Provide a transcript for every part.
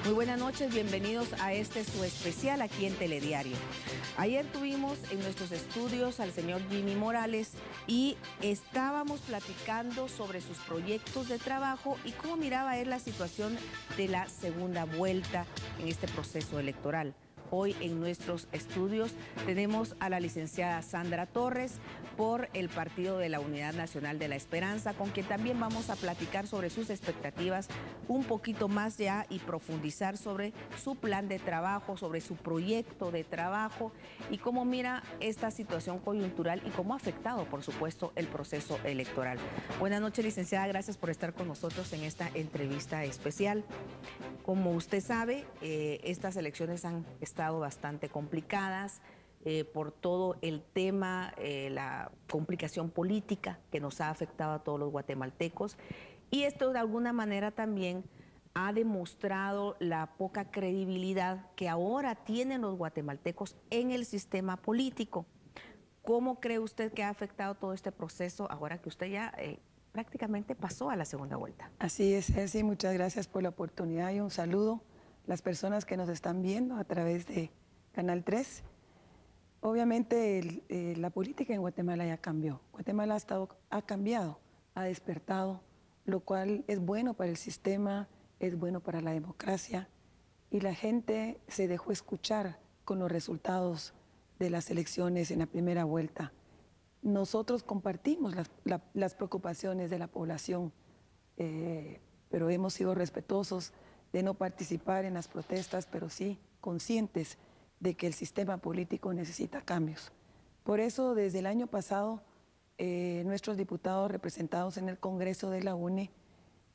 Muy buenas noches, bienvenidos a este su especial aquí en Telediario. Ayer tuvimos en nuestros estudios al señor Jimmy Morales y estábamos platicando sobre sus proyectos de trabajo y cómo miraba él la situación de la segunda vuelta en este proceso electoral. Hoy en nuestros estudios tenemos a la licenciada Sandra Torres por el Partido de la Unidad Nacional de la Esperanza, con quien también vamos a platicar sobre sus expectativas un poquito más ya y profundizar sobre su plan de trabajo, sobre su proyecto de trabajo y cómo mira esta situación coyuntural y cómo ha afectado, por supuesto, el proceso electoral. Buenas noches, licenciada, gracias por estar con nosotros en esta entrevista especial. Como usted sabe, estas elecciones han estado bastante complicadas por todo el tema, la complicación política que nos ha afectado a todos los guatemaltecos. Y esto de alguna manera también ha demostrado la poca credibilidad que ahora tienen los guatemaltecos en el sistema político. ¿Cómo cree usted que ha afectado todo este proceso ahora que usted ya prácticamente pasó a la segunda vuelta? Así es, Elsie, muchas gracias por la oportunidad y un saludo a las personas que nos están viendo a través de Canal 3. Obviamente la política en Guatemala ya cambió. Guatemala ha cambiado, ha despertado, lo cual es bueno para el sistema, es bueno para la democracia y la gente se dejó escuchar con los resultados de las elecciones en la primera vuelta. Nosotros compartimos las preocupaciones de la población, pero hemos sido respetuosos de no participar en las protestas, pero sí conscientes de que el sistema político necesita cambios. Por eso, desde el año pasado, nuestros diputados representados en el Congreso de la UNE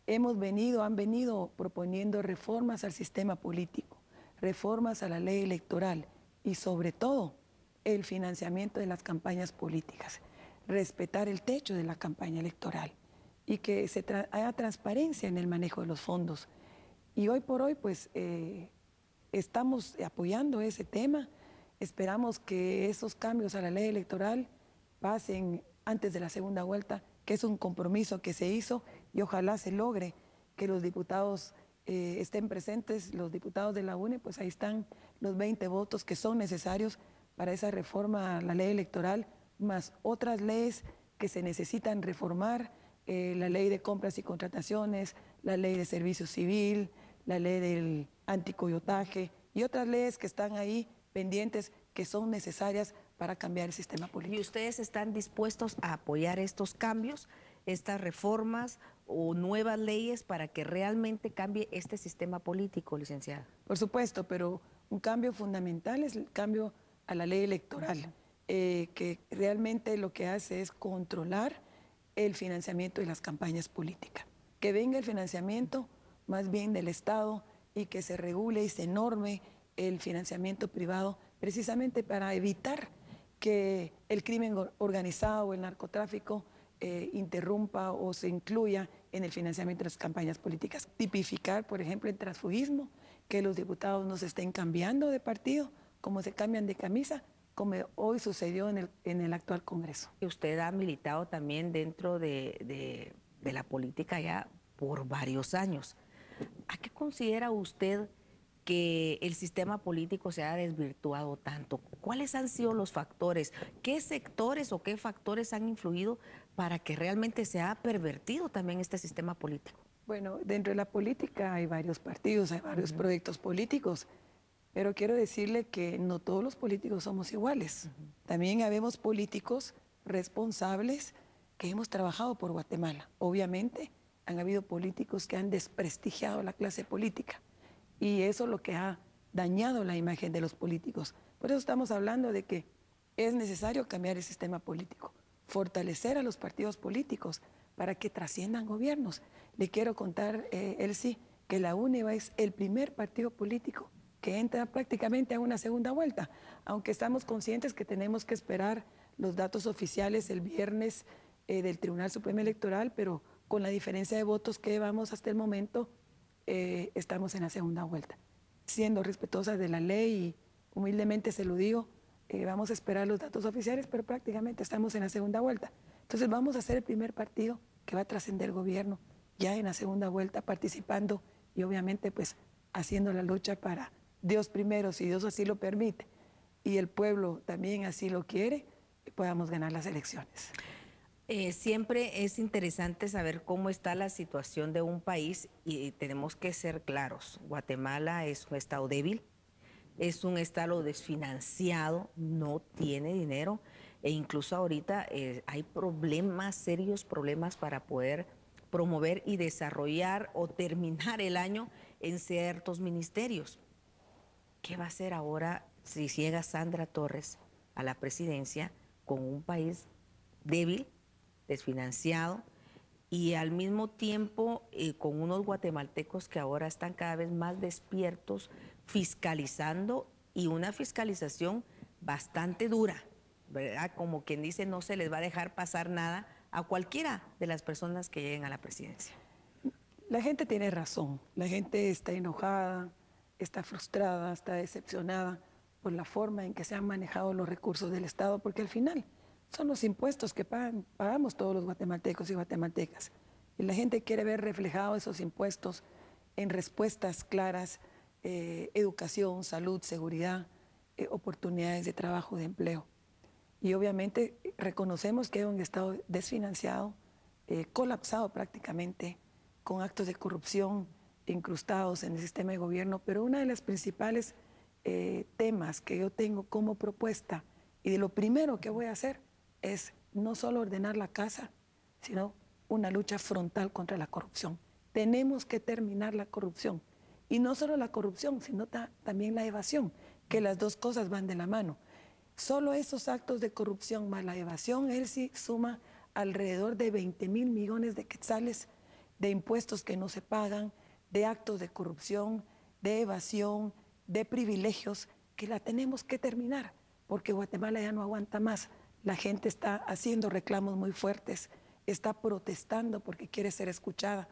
han venido proponiendo reformas al sistema político, reformas a la ley electoral y sobre todo el financiamiento de las campañas políticas, respetar el techo de la campaña electoral y que haya transparencia en el manejo de los fondos. Y hoy por hoy, pues, estamos apoyando ese tema. Esperamos que esos cambios a la ley electoral pasen antes de la segunda vuelta, que es un compromiso que se hizo y ojalá se logre que los diputados estén presentes, los diputados de la UNE, pues ahí están los 20 votos que son necesarios para esa reforma a la ley electoral, más otras leyes que se necesitan reformar, la ley de compras y contrataciones, la ley de servicio civil, la ley del anticoyotaje y otras leyes que están ahí pendientes que son necesarias para cambiar el sistema político. ¿Y ustedes están dispuestos a apoyar estos cambios, estas reformas o nuevas leyes para que realmente cambie este sistema político, licenciada? Por supuesto, pero un cambio fundamental es el cambio a la ley electoral, que realmente lo que hace es controlar el financiamiento de las campañas políticas. Que venga el financiamiento más bien del Estado y que se regule y se norme el financiamiento privado precisamente para evitar que el crimen organizado o el narcotráfico interrumpa o se incluya en el financiamiento de las campañas políticas. Tipificar, por ejemplo, el transfugismo, que los diputados no se estén cambiando de partido, como se cambian de camisa, como hoy sucedió en el actual Congreso. Usted ha militado también dentro de la política ya por varios años. ¿A qué considera usted que el sistema político se ha desvirtuado tanto? ¿Cuáles han sido los factores? ¿Qué sectores o qué factores han influido para que realmente se ha pervertido también este sistema político? Bueno, dentro de la política hay varios partidos, hay varios proyectos políticos, pero quiero decirle que no todos los políticos somos iguales. También habemos políticos responsables que hemos trabajado por Guatemala. Obviamente han habido políticos que han desprestigiado la clase política y eso es lo que ha dañado la imagen de los políticos. Por eso estamos hablando de que es necesario cambiar el sistema político, fortalecer a los partidos políticos para que trasciendan gobiernos. Le quiero contar, Elsie, que la UNE es el primer partido político que entra prácticamente a una segunda vuelta, aunque estamos conscientes que tenemos que esperar los datos oficiales el viernes del Tribunal Supremo Electoral, pero con la diferencia de votos que llevamos hasta el momento, estamos en la segunda vuelta. Siendo respetuosas de la ley y humildemente se lo digo, vamos a esperar los datos oficiales, pero prácticamente estamos en la segunda vuelta. Entonces vamos a ser el primer partido que va a trascender el gobierno ya en la segunda vuelta, participando y obviamente pues haciendo la lucha para Dios primero, si Dios así lo permite, y el pueblo también así lo quiere, podamos ganar las elecciones. Siempre es interesante saber cómo está la situación de un país y tenemos que ser claros. Guatemala es un estado débil, es un estado desfinanciado, no tiene dinero e incluso ahorita hay problemas, serios problemas para poder promover y desarrollar o terminar el año en ciertos ministerios. ¿Qué va a hacer ahora si llega Sandra Torres a la presidencia con un país débil, desfinanciado y al mismo tiempo con unos guatemaltecos que ahora están cada vez más despiertos, fiscalizando y una fiscalización bastante dura, ¿verdad? Como quien dice, no se les va a dejar pasar nada a cualquiera de las personas que lleguen a la presidencia? La gente tiene razón, la gente está enojada, está frustrada, está decepcionada por la forma en que se han manejado los recursos del Estado, porque al final son los impuestos que pagamos todos los guatemaltecos y guatemaltecas. Y la gente quiere ver reflejados esos impuestos en respuestas claras, educación, salud, seguridad, oportunidades de trabajo, de empleo. Y obviamente reconocemos que es un Estado desfinanciado, colapsado prácticamente, con actos de corrupción incrustados en el sistema de gobierno, pero una de las principales temas que yo tengo como propuesta y de lo primero que voy a hacer es no solo ordenar la casa, sino una lucha frontal contra la corrupción. Tenemos que terminar la corrupción. Y no solo la corrupción, sino también la evasión, que las dos cosas van de la mano. Solo esos actos de corrupción más la evasión, él sí suma alrededor de 20,000 millones de quetzales de impuestos que no se pagan, de actos de corrupción, de evasión, de privilegios, que la tenemos que terminar, porque Guatemala ya no aguanta más. La gente está haciendo reclamos muy fuertes, está protestando porque quiere ser escuchada.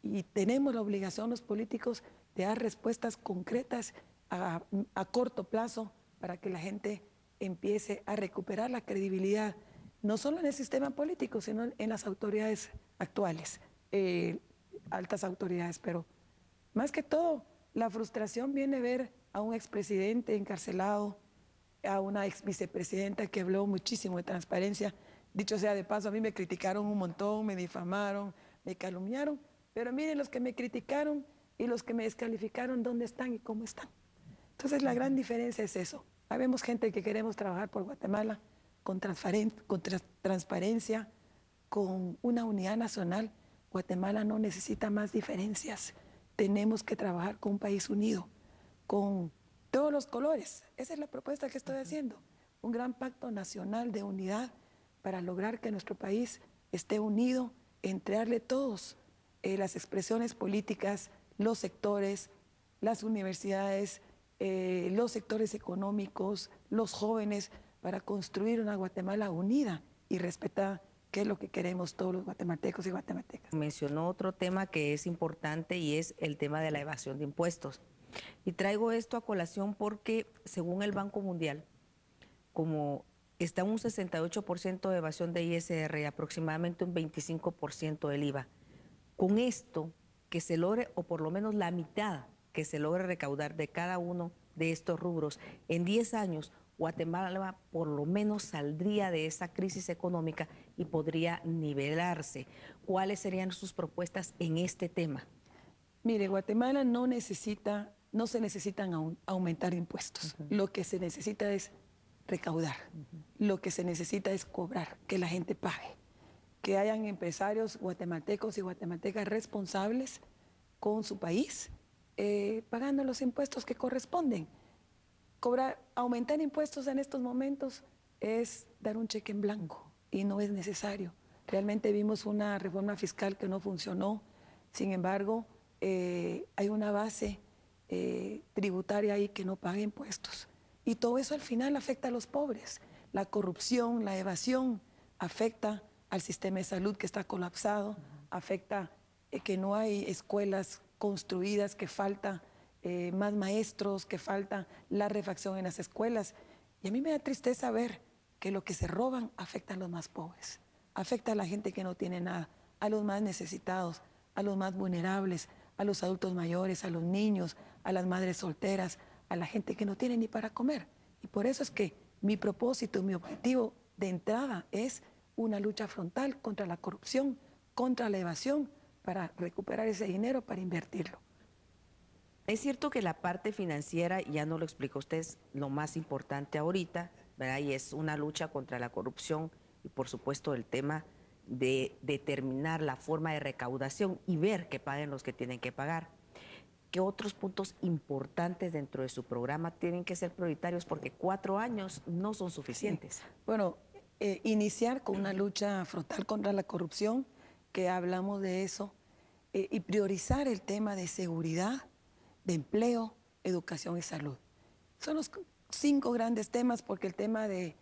Y tenemos la obligación los políticos de dar respuestas concretas a corto plazo para que la gente empiece a recuperar la credibilidad, no solo en el sistema político, sino en las autoridades actuales, altas autoridades. Pero más que todo, la frustración viene a ver a un expresidente encarcelado, a una ex vicepresidenta que habló muchísimo de transparencia. Dicho sea de paso, a mí me criticaron un montón, me difamaron, me calumniaron, pero miren los que me criticaron y los que me descalificaron, dónde están y cómo están. Entonces la gran diferencia es eso. Habemos gente que queremos trabajar por Guatemala con transparencia, con una unidad nacional. Guatemala no necesita más diferencias. Tenemos que trabajar con un país unido, con todos los colores. Esa es la propuesta que estoy haciendo. Un gran pacto nacional de unidad para lograr que nuestro país esté unido, entregarle todos las expresiones políticas, los sectores, las universidades, los sectores económicos, los jóvenes, para construir una Guatemala unida y respetada, que es lo que queremos todos los guatemaltecos y guatemaltecas. Mencionó otro tema que es importante y es el tema de la evasión de impuestos. Y traigo esto a colación porque, según el Banco Mundial, como está un 68% de evasión de ISR y aproximadamente un 25% del IVA, con esto que se logre, o por lo menos la mitad que se logre recaudar de cada uno de estos rubros, en 10 años Guatemala por lo menos saldría de esa crisis económica y podría nivelarse. ¿Cuáles serían sus propuestas en este tema? Mire, Guatemala no se necesitan aumentar impuestos. Lo que se necesita es recaudar. Lo que se necesita es cobrar, que la gente pague. Que hayan empresarios guatemaltecos y guatemaltecas responsables con su país, pagando los impuestos que corresponden. Aumentar impuestos en estos momentos es dar un cheque en blanco y no es necesario. Realmente vimos una reforma fiscal que no funcionó. Sin embargo, hay una base tributaria ahí que no paga impuestos. Y todo eso al final afecta a los pobres. La corrupción, la evasión afecta al sistema de salud que está colapsado, afecta que no hay escuelas construidas, que falta más maestros, que falta la refacción en las escuelas. Y a mí me da tristeza ver que lo que se roban afecta a los más pobres, afecta a la gente que no tiene nada, a los más necesitados, a los más vulnerables, a los adultos mayores, a los niños, a las madres solteras, a la gente que no tiene ni para comer. Y por eso es que mi propósito, mi objetivo de entrada es una lucha frontal contra la corrupción, contra la evasión, para recuperar ese dinero, para invertirlo. Es cierto que la parte financiera, ya no lo explicó usted, es lo más importante ahorita, ¿verdad? Y es una lucha contra la corrupción y por supuesto el tema de determinar la forma de recaudación y ver que paguen los que tienen que pagar. ¿Qué otros puntos importantes dentro de su programa tienen que ser prioritarios? Porque 4 años no son suficientes. Sí. Bueno, iniciar con una lucha frontal contra la corrupción, que hablamos de eso, y priorizar el tema de seguridad, de empleo, educación y salud. Son los 5 grandes temas porque el tema de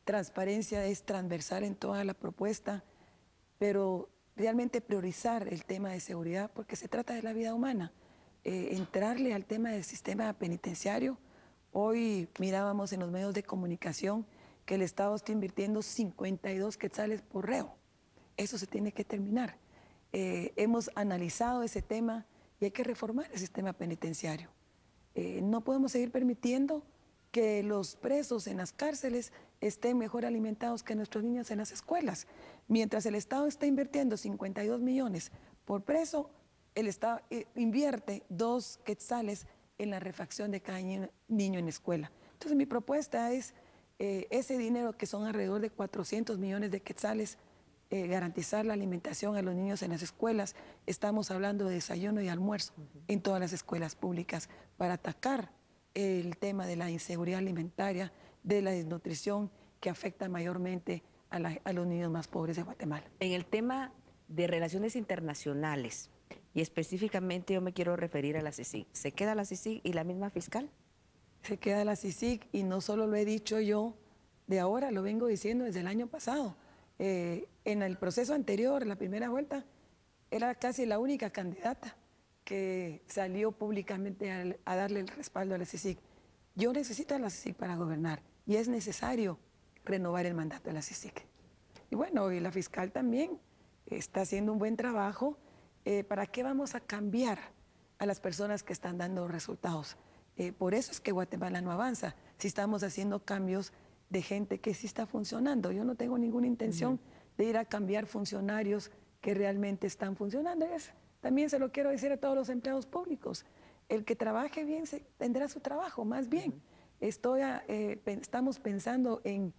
transparencia es transversal en toda la propuesta, pero realmente priorizar el tema de seguridad porque se trata de la vida humana. Entrarle al tema del sistema penitenciario. Hoy mirábamos en los medios de comunicación que el Estado está invirtiendo 52 quetzales por reo. Eso se tiene que terminar. Hemos analizado ese tema y hay que reformar el sistema penitenciario. No podemos seguir permitiendo que los presos en las cárceles estén mejor alimentados que nuestros niños en las escuelas. Mientras el Estado está invirtiendo 52 millones por preso, el Estado invierte 2 quetzales en la refacción de cada niño en escuela. Entonces mi propuesta es ese dinero, que son alrededor de 400 millones de quetzales, garantizar la alimentación a los niños en las escuelas. Estamos hablando de desayuno y almuerzo en todas las escuelas públicas para atacar el tema de la inseguridad alimentaria, de la desnutrición que afecta mayormente a los niños más pobres de Guatemala. En el tema de relaciones internacionales, y específicamente yo me quiero referir a la CICIG, ¿se queda la CICIG y la misma fiscal? Se queda la CICIG y no solo lo he dicho yo de ahora, lo vengo diciendo desde el año pasado. En el proceso anterior, la primera vuelta, era casi la única candidata que salió públicamente a darle el respaldo a la CICIG. Yo necesito a la CICIG para gobernar y es necesario renovar el mandato de la CICIG. Y bueno, y la fiscal también está haciendo un buen trabajo. ¿Para qué vamos a cambiar a las personas que están dando resultados? Por eso es que Guatemala no avanza, si estamos haciendo cambios de gente que sí está funcionando. Yo no tengo ninguna intención de ir a cambiar funcionarios que realmente están funcionando. También se lo quiero decir a todos los empleados públicos. El que trabaje bien tendrá su trabajo, más bien. Estamos pensando en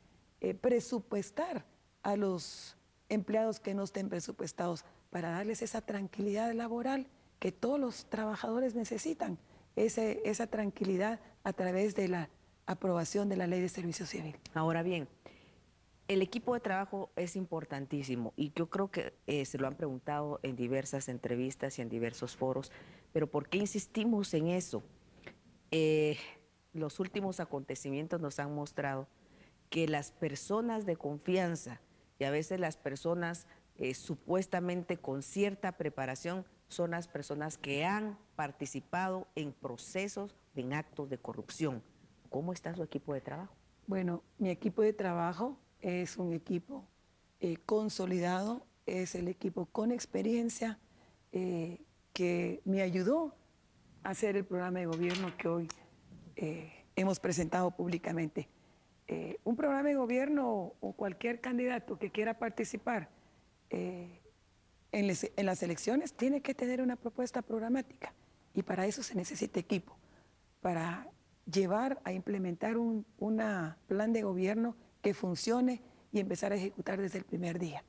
presupuestar a los empleados que no estén presupuestados para darles esa tranquilidad laboral que todos los trabajadores necesitan, esa tranquilidad a través de la aprobación de la Ley de Servicio Civil. Ahora bien, el equipo de trabajo es importantísimo y yo creo que se lo han preguntado en diversas entrevistas y en diversos foros, pero ¿por qué insistimos en eso? Los últimos acontecimientos nos han mostrado que las personas de confianza y a veces las personas supuestamente con cierta preparación son las personas que han participado en procesos, en actos de corrupción. ¿Cómo está su equipo de trabajo? Bueno, mi equipo de trabajo es un equipo consolidado, es el equipo con experiencia que me ayudó a hacer el programa de gobierno que hoy hemos presentado públicamente. Un programa de gobierno o cualquier candidato que quiera participar en las elecciones tiene que tener una propuesta programática y para eso se necesita equipo, para llevar a implementar un plan de gobierno que funcione y empezar a ejecutar desde el primer día.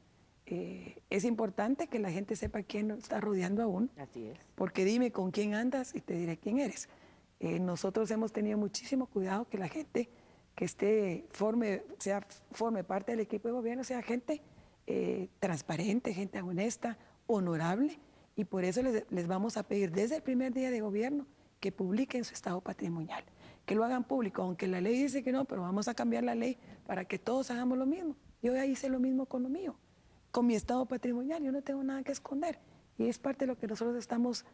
Es importante que la gente sepa quién está rodeando a uno. Así es. Porque dime con quién andas y te diré quién eres. Nosotros hemos tenido muchísimo cuidado que la gente que forme parte del equipo de gobierno sea gente transparente, gente honesta, honorable, y por eso les vamos a pedir desde el primer día de gobierno que publiquen su estado patrimonial, que lo hagan público, aunque la ley dice que no, pero vamos a cambiar la ley para que todos hagamos lo mismo. Yo ya hice lo mismo con lo mío, con mi estado patrimonial, yo no tengo nada que esconder, y es parte de lo que nosotros estamos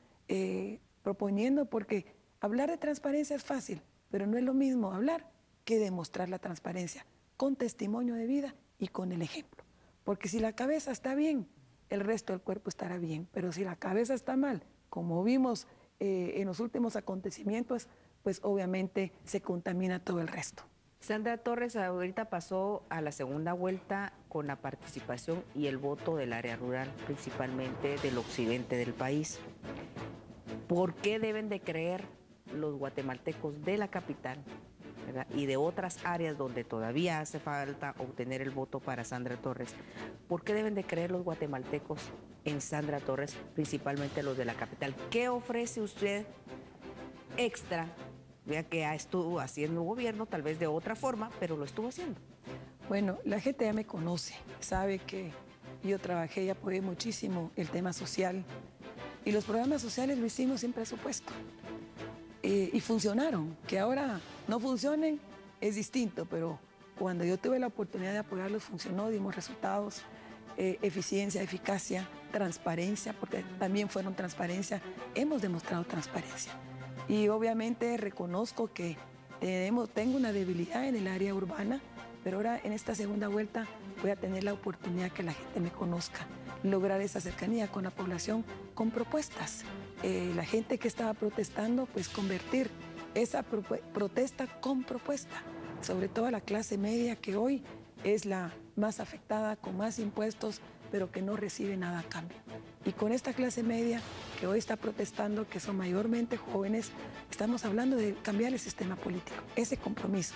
proponiendo, porque hablar de transparencia es fácil, pero no es lo mismo hablar que demostrar la transparencia con testimonio de vida y con el ejemplo. Porque si la cabeza está bien, el resto del cuerpo estará bien, pero si la cabeza está mal, como vimos en los últimos acontecimientos, pues obviamente se contamina todo el resto. Sandra Torres ahorita pasó a la segunda vuelta con la participación y el voto del área rural, principalmente del occidente del país. ¿Por qué deben de creer los guatemaltecos de la capital, ¿verdad?, y de otras áreas donde todavía hace falta obtener el voto para Sandra Torres? ¿Por qué deben de creer los guatemaltecos en Sandra Torres, principalmente los de la capital? ¿Qué ofrece usted extra? Vea que estuvo haciendo gobierno, tal vez de otra forma, pero lo estuvo haciendo. Bueno, la gente ya me conoce, sabe que yo trabajé y apoyé muchísimo el tema social, y los programas sociales lo hicimos sin presupuesto. Y funcionaron. Que ahora no funcionen es distinto, pero cuando yo tuve la oportunidad de apoyarlos funcionó, dimos resultados, eficiencia, eficacia, transparencia, porque también fueron transparencia, hemos demostrado transparencia. Y obviamente reconozco que tengo una debilidad en el área urbana, pero ahora en esta segunda vuelta voy a tener la oportunidad que la gente me conozca, lograr esa cercanía con la población con propuestas. La gente que estaba protestando, pues convertir esa protesta con propuesta, sobre todo a la clase media, que hoy es la más afectada, con más impuestos, pero que no recibe nada a cambio. Y con esta clase media que hoy está protestando, que son mayormente jóvenes, estamos hablando de cambiar el sistema político, ese compromiso.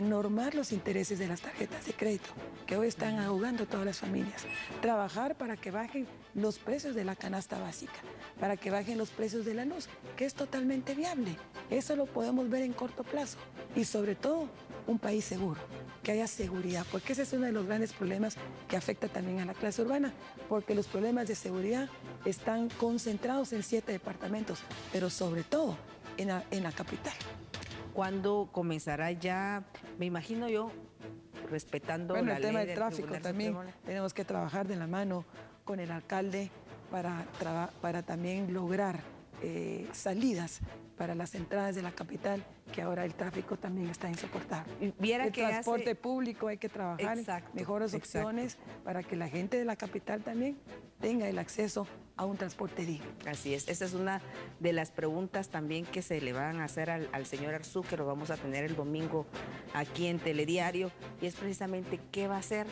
Normar los intereses de las tarjetas de crédito, que hoy están ahogando a todas las familias. Trabajar para que bajen los precios de la canasta básica, para que bajen los precios de la luz, que es totalmente viable. Eso lo podemos ver en corto plazo. Y sobre todo, un país seguro, que haya seguridad, porque ese es uno de los grandes problemas que afecta también a la clase urbana, porque los problemas de seguridad están concentrados en 7 departamentos, pero sobre todo en la capital. ¿Cuándo comenzará ya? Me imagino yo, respetando bueno, la ley el tema del del tráfico Tribunal también, Supremo. tenemos que trabajar de la mano con el alcalde para también lograr salidas para las entradas de la capital, que ahora el tráfico también está insoportable. Viera el que transporte público hay que trabajar, Exacto, mejores opciones para que la gente de la capital también tenga el acceso a un transporte digno. Así es, esa es una de las preguntas también que se le van a hacer al señor Arzú, que lo vamos a tener el domingo aquí en Telediario, y es precisamente qué va a hacer,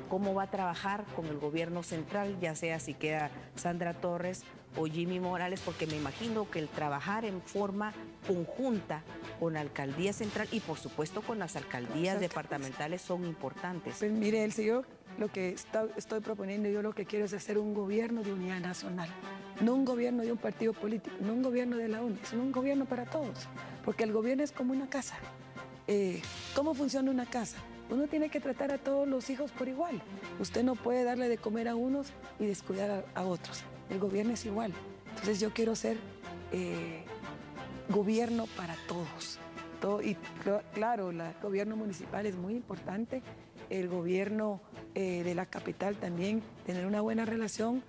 cómo va a trabajar con el gobierno central, ya sea si queda Sandra Torres o Jimmy Morales, porque me imagino que el trabajar en forma conjunta con la alcaldía central y por supuesto con las alcaldías departamentales son importantes. Pues mire, yo lo que estoy proponiendo, yo lo que quiero es hacer un gobierno de unidad nacional, no un gobierno de un partido político, no un gobierno de la UNE, sino un gobierno para todos, porque el gobierno es como una casa. ¿Cómo funciona una casa? Uno tiene que tratar a todos los hijos por igual. Usted no puede darle de comer a unos y descuidar a otros. El gobierno es igual. Entonces yo quiero ser gobierno para todos. Y claro, el gobierno municipal es muy importante, el gobierno de la capital también, tener una buena relación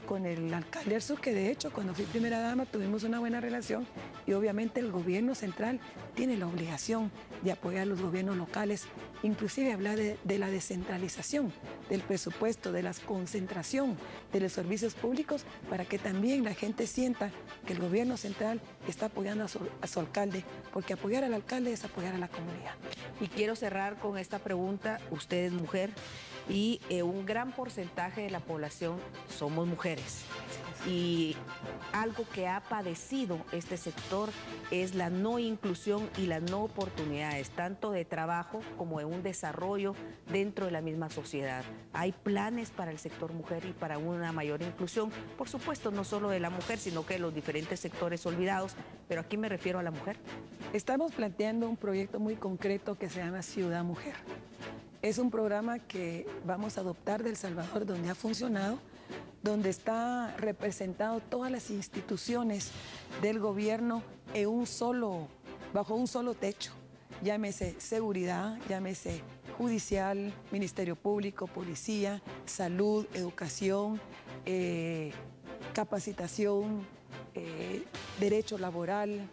con el alcalde Arzú, que de hecho cuando fui primera dama tuvimos una buena relación, y obviamente el gobierno central tiene la obligación de apoyar a los gobiernos locales, inclusive hablar de la descentralización del presupuesto, de la concentración de los servicios públicos, para que también la gente sienta que el gobierno central está apoyando a su alcalde, porque apoyar al alcalde es apoyar a la comunidad. Y quiero cerrar con esta pregunta: usted es mujer y un gran porcentaje de la población somos mujeres. Y algo que ha padecido este sector es la no inclusión y las no oportunidades, tanto de trabajo como de un desarrollo dentro de la misma sociedad. Hay planes para el sector mujer y para una mayor inclusión, por supuesto, no solo de la mujer, sino que de los diferentes sectores olvidados, pero aquí me refiero a la mujer. Estamos planteando un proyecto muy concreto que se llama Ciudad Mujer. Es un programa que vamos a adoptar de El Salvador, donde ha funcionado, donde está representado todas las instituciones del gobierno bajo un solo techo. Llámese seguridad, llámese judicial, Ministerio Público, policía, salud, educación, capacitación, derecho laboral,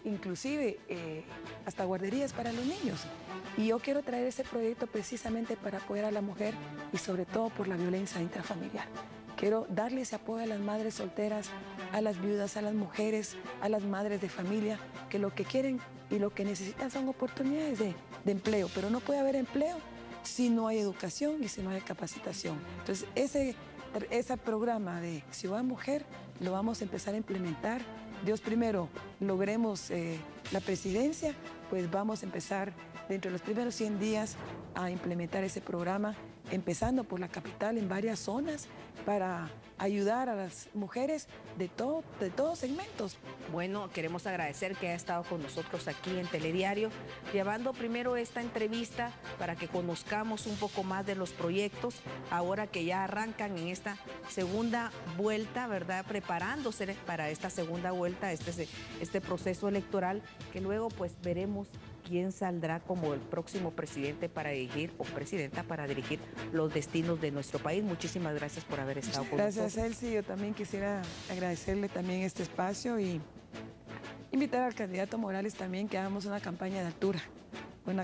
inclusive hasta guarderías para los niños. Y yo quiero traer ese proyecto precisamente para apoyar a la mujer y sobre todo por la violencia intrafamiliar, quiero darle ese apoyo a las madres solteras, a las viudas, a las mujeres, a las madres de familia, que lo que quieren y lo que necesitan son oportunidades de empleo, pero no puede haber empleo si no hay educación y si no hay capacitación. Entonces, ese programa de Ciudad Mujer lo vamos a empezar a implementar. Dios primero, logremos la presidencia, pues vamos a empezar dentro de los primeros 100 días a implementar ese programa, empezando por la capital en varias zonas para ayudar a las mujeres de todos segmentos. Bueno, queremos agradecer que ha estado con nosotros aquí en Telediario, llevando primero esta entrevista para que conozcamos un poco más de los proyectos, ahora que ya arrancan en esta segunda vuelta, ¿verdad? Preparándose para esta segunda vuelta, este proceso electoral, que luego pues veremos quién saldrá como el próximo presidente para dirigir o presidenta para dirigir los destinos de nuestro país. Muchísimas gracias por haber estado con nosotros. Gracias, Elsie. Yo también quisiera agradecerle también este espacio y invitar al candidato Morales también que hagamos una campaña de altura, una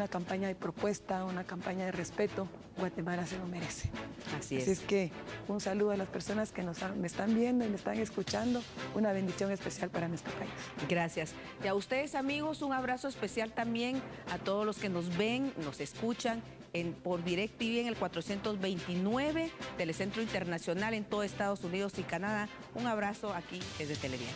campaña de propuesta, una campaña de respeto. Guatemala se lo merece. Así es. Así es que un saludo a las personas que me están viendo y me están escuchando. Una bendición especial para nuestro país. Gracias. Y a ustedes, amigos, un abrazo especial también a todos los que nos ven, nos escuchan por DirecTV en el 429, Telecentro Internacional en todo Estados Unidos y Canadá. Un abrazo aquí desde Telediario.